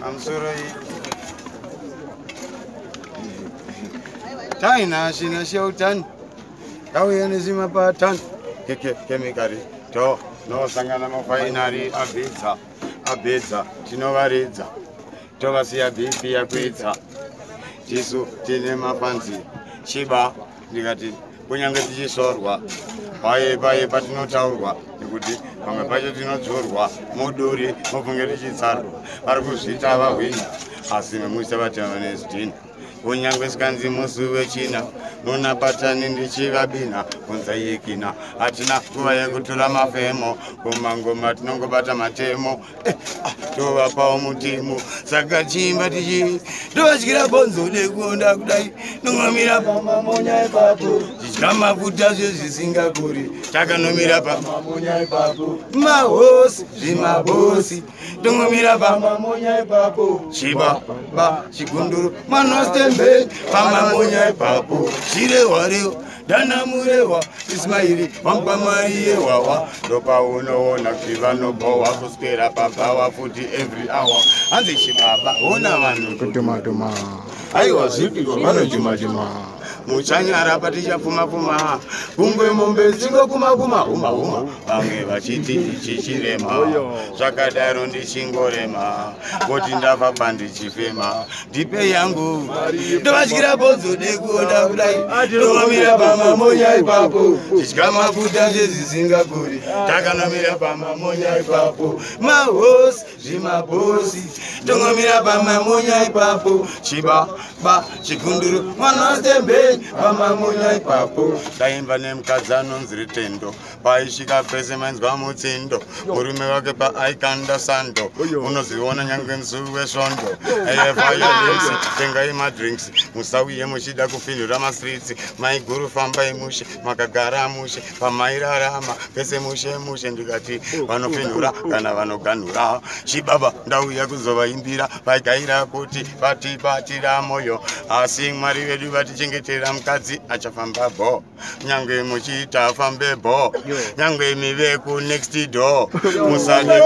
Amsoroi. Taina shina shautan. Kauye nizima patan. Kemikari. To no sangana mafainari abedza tinovaredza tovasiya bhipi yakuedza tisu tine mapanzi chiba ndikati kunyange tichisorwa paye patinotaurwa nekuti pamwe pacho tinodzorwa muduri mofunge tichitsarwa vari kuzviita vahwina asi memuisa vatema nezidhina kunyange sikanzi musi wechina nunapatani ndichivabina kunzayekina hatina nguva yekutora mafemo kumangoma tinongobata matemo tovapawo mutemo saka chimba tichi tovatyira bonzo nekuonda kudai nongomira pamamonya ipapo tidya mafuta zvezvisingakuri takanomira pamamonya ipapo mahosi zvimabosi tongomira pamamonya ipapo chiba chigunduru manostembe pamamonya ipapo chirewarewa danamurewa ismairi wamkwamariye wawa ndopaunoona kuti vanobohwa kuswera papawa futi every hour hanzi chibaba ona vanhu kutumatuma aiwa zvipiko vanojumajuma muchanyara patichapfumapfuma kungwe mombe dzingokuma vamwe vachiti chichirema zvakadaro ndichingorema voti ndafa pandichifema ndipe yangu ndovatyira bonzo nekuona kudai tongomira pamamonya ipapo tidya mafuta zvezvisingakuri takanomira pamamonya ipapo mahosi zvimabosi tongomira pamamonya ipapo chibaba chigunduru mwanostembe pamamonya ipapo daimba nemukadzi anonzi Ritendo paisvika pese mainzwa mutsindo murume wake paaikanda sando unoziona nyange musi wesvondo eyevayolensi tengai madrinks musauye muchida kupindura mastreets maiguru fambai mushe makagara mushe pamairarama pese mushe ndikati vanopindura kana vanoganhura chibaba ndauya kuzovaimbira vagaira kuti vatibatira moyo asi mwari vedu vatichengetera mukadzi achafamba bo nyange muchiita afambe bo nyange mive ku next door musade